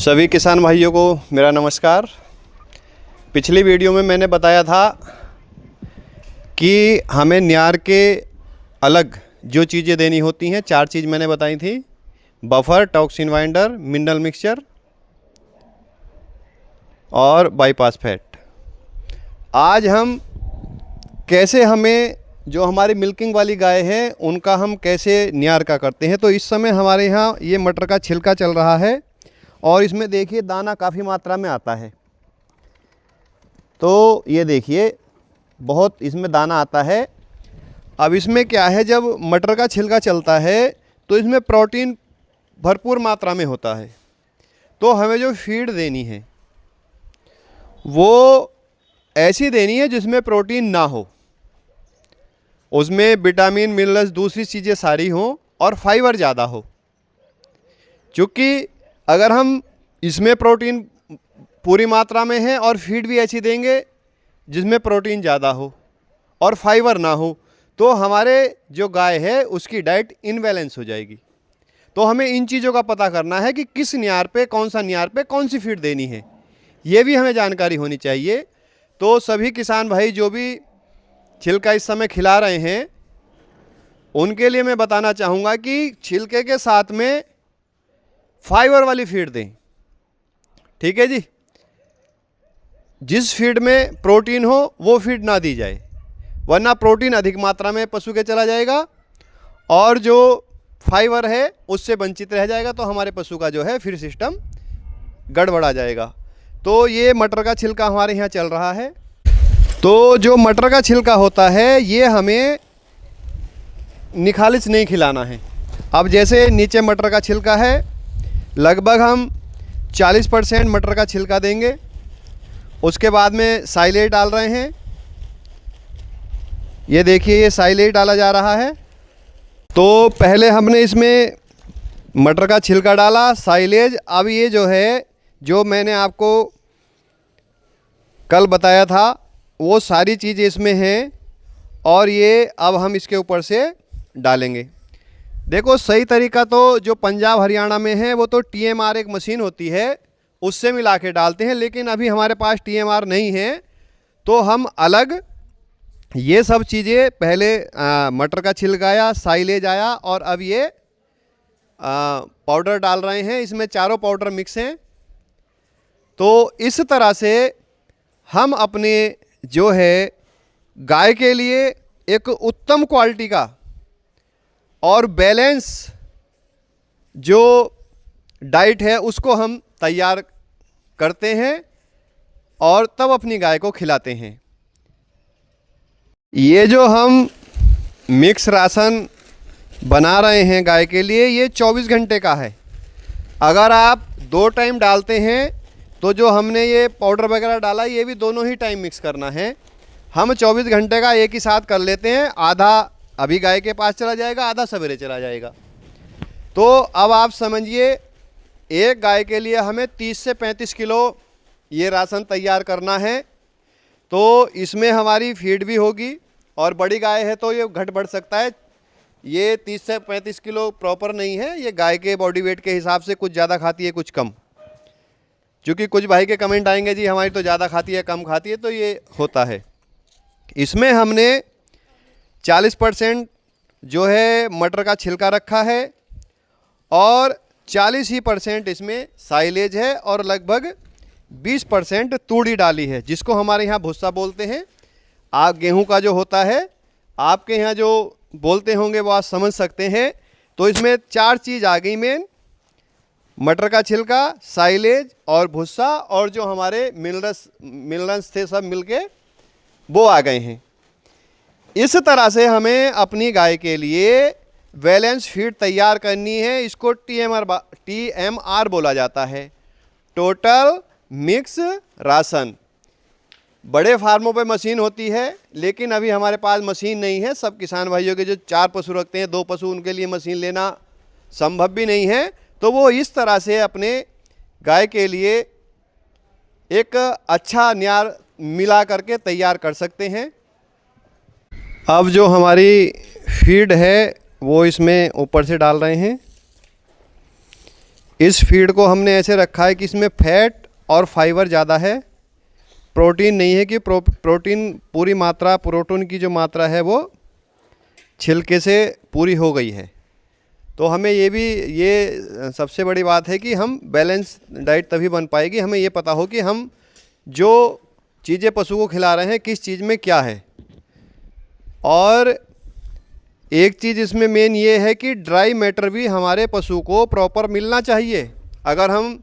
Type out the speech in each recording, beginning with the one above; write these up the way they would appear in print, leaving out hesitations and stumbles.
सभी किसान भाइयों को मेरा नमस्कार। पिछली वीडियो में मैंने बताया था कि हमें न्यार के अलग जो चीज़ें देनी होती हैं, 4 चीज़ मैंने बताई थी: buffer, toxin binder, mineral mixture और बाईपास फैट। आज हम कैसे हमें जो हमारी मिल्किंग वाली गाय है उनका हम कैसे न्यार का करते हैं। तो इस समय हमारे यहाँ ये मटर का छिलका चल रहा है और इसमें देखिए दाना काफ़ी मात्रा में आता है। तो ये देखिए बहुत इसमें दाना आता है। अब इसमें क्या है, जब मटर का छिलका चलता है तो इसमें प्रोटीन भरपूर मात्रा में होता है। तो हमें जो फीड देनी है वो ऐसी देनी है जिसमें प्रोटीन ना हो, उसमें विटामिन मिनरल्स दूसरी चीज़ें सारी हों और फाइबर ज़्यादा हो। क्योंकि अगर हम इसमें प्रोटीन पूरी मात्रा में है और फीड भी ऐसी देंगे जिसमें प्रोटीन ज़्यादा हो और फाइबर ना हो, तो हमारे जो गाय है उसकी डाइट इनबैलेंस हो जाएगी। तो हमें इन चीज़ों का पता करना है कि किस न्यार पे, कौन सा न्यार पे कौन सी फीड देनी है, ये भी हमें जानकारी होनी चाहिए। तो सभी किसान भाई जो भी छिलका इस समय खिला रहे हैं उनके लिए मैं बताना चाहूँगा कि छिलके के साथ में फाइबर वाली फीड दें। ठीक है जी, जिस फीड में प्रोटीन हो वो फीड ना दी जाए, वरना प्रोटीन अधिक मात्रा में पशु के चला जाएगा और जो फाइबर है उससे वंचित रह जाएगा। तो हमारे पशु का जो है फिर सिस्टम गड़बड़ा जाएगा। तो ये मटर का छिलका हमारे यहाँ चल रहा है। तो जो मटर का छिलका होता है ये हमें निखालिस नहीं खिलाना है। अब जैसे नीचे मटर का छिलका है, लगभग हम 40% मटर का छिलका देंगे। उसके बाद में साइलेज डाल रहे हैं। ये देखिए ये साइलेज डाला जा रहा है। तो पहले हमने इसमें मटर का छिलका डाला, साइलेज। अब ये जो है, जो मैंने आपको कल बताया था वो सारी चीज़ इसमें हैं और ये अब हम इसके ऊपर से डालेंगे। देखो सही तरीका तो जो पंजाब हरियाणा में है वो तो TMR एक मशीन होती है उससे मिला के डालते हैं, लेकिन अभी हमारे पास TMR नहीं है। तो हम अलग ये सब चीज़ें पहले मटर का छिलका आया, साइलेज आया और अब ये पाउडर डाल रहे हैं। इसमें चारों पाउडर मिक्स हैं। तो इस तरह से हम अपने जो है गाय के लिए एक उत्तम क्वालिटी का और बैलेंस जो डाइट है उसको हम तैयार करते हैं और तब अपनी गाय को खिलाते हैं। ये जो हम मिक्स राशन बना रहे हैं गाय के लिए, ये 24 घंटे का है। अगर आप 2 टाइम डालते हैं तो जो हमने ये पाउडर वगैरह डाला ये भी दोनों ही टाइम मिक्स करना है। हम 24 घंटे का एक ही साथ कर लेते हैं। आधा अभी गाय के पास चला जाएगा, आधा सवेरे चला जाएगा। तो अब आप समझिए एक गाय के लिए हमें 30 से 35 किलो ये राशन तैयार करना है। तो इसमें हमारी फीड भी होगी और बड़ी गाय है तो ये घट बढ़ सकता है। ये 30 से 35 किलो प्रॉपर नहीं है, ये गाय के बॉडी वेट के हिसाब से कुछ ज़्यादा खाती है कुछ कम। क्योंकि कुछ भाई के कमेंट आएंगे जी हमारी तो ज़्यादा खाती है कम खाती है, तो ये होता है। इसमें हमने 40% जो है मटर का छिलका रखा है और 40% इसमें साइलेज है और लगभग 20% तूड़ी डाली है, जिसको हमारे यहाँ भुस्सा बोलते हैं। आप गेहूं का जो होता है आपके यहाँ जो बोलते होंगे वो आप समझ सकते हैं। तो इसमें 4 चीज़ आ गई मेन: मटर का छिलका, साइलेज और भुस्सा, और जो हमारे मिनरल्स थे सब मिलके वो आ गए हैं। इस तरह से हमें अपनी गाय के लिए बैलेंस फीड तैयार करनी है। इसको TMR बोला जाता है, टोटल मिक्स राशन। बड़े फार्मों पे मशीन होती है, लेकिन अभी हमारे पास मशीन नहीं है। सब किसान भाइयों के जो 4 पशु रखते हैं, 2 पशु, उनके लिए मशीन लेना संभव भी नहीं है। तो वो इस तरह से अपने गाय के लिए एक अच्छा न्यार मिला करके तैयार कर सकते हैं। अब जो हमारी फीड है वो इसमें ऊपर से डाल रहे हैं। इस फीड को हमने ऐसे रखा है कि इसमें फैट और फाइबर ज़्यादा है, प्रोटीन नहीं है कि प्रोटीन पूरी मात्रा, प्रोटीन की जो मात्रा है वो छिलके से पूरी हो गई है। तो हमें ये सबसे बड़ी बात है कि हम बैलेंस डाइट तभी बन पाएगी, हमें ये पता हो कि हम जो चीज़ें पशु को खिला रहे हैं किस चीज़ में क्या है। और एक चीज़ इसमें मेन ये है कि ड्राई मैटर भी हमारे पशु को प्रॉपर मिलना चाहिए। अगर हम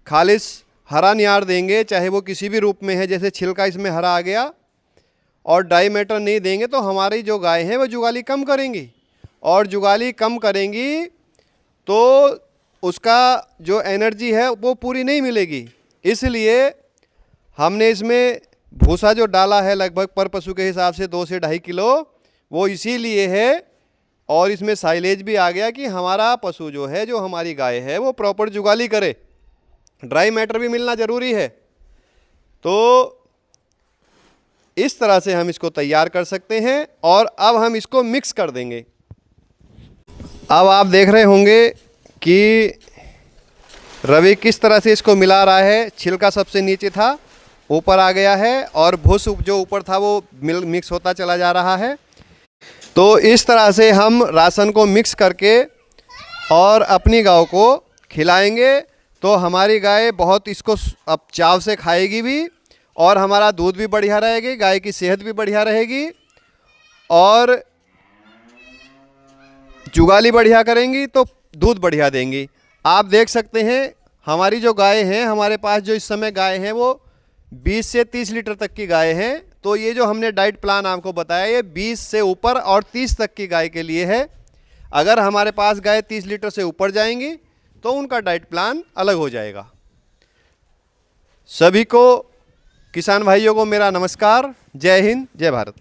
खालिस हरा नियार देंगे, चाहे वो किसी भी रूप में है, जैसे छिलका इसमें हरा आ गया, और ड्राई मैटर नहीं देंगे तो हमारी जो गाय हैं वो जुगाली कम करेंगी, और जुगाली कम करेंगी तो उसका जो एनर्जी है वो पूरी नहीं मिलेगी। इसलिए हमने इसमें भूसा जो डाला है लगभग पर पशु के हिसाब से 2 से 2.5 किलो, वो इसीलिए है, और इसमें साइलेज भी आ गया कि हमारा पशु जो है, जो हमारी गाय है, वो प्रॉपर जुगाली करे। ड्राई मैटर भी मिलना ज़रूरी है। तो इस तरह से हम इसको तैयार कर सकते हैं। और अब हम इसको मिक्स कर देंगे। अब आप देख रहे होंगे कि रवि किस तरह से इसको मिला रहा है। छिलका सबसे नीचे था, ऊपर आ गया है, और भूस जो ऊपर था वो मिक्स होता चला जा रहा है। तो इस तरह से हम राशन को मिक्स करके और अपनी गाय को खिलाएंगे तो हमारी गाय बहुत इसको अब चाव से खाएगी भी, और हमारा दूध भी बढ़िया रहेगी, गाय की सेहत भी बढ़िया रहेगी, और जुगाली बढ़िया करेंगी तो दूध बढ़िया देंगी। आप देख सकते हैं हमारी जो गाय हैं, हमारे पास जो इस समय गाय हैं वो 20 से 30 लीटर तक की गाय हैं। तो ये जो हमने डाइट प्लान आपको बताया, ये 20 से ऊपर और 30 तक की गाय के लिए है। अगर हमारे पास गाय 30 लीटर से ऊपर जाएंगी तो उनका डाइट प्लान अलग हो जाएगा। सभी को, किसान भाइयों को मेरा नमस्कार। जय हिंद, जय भारत।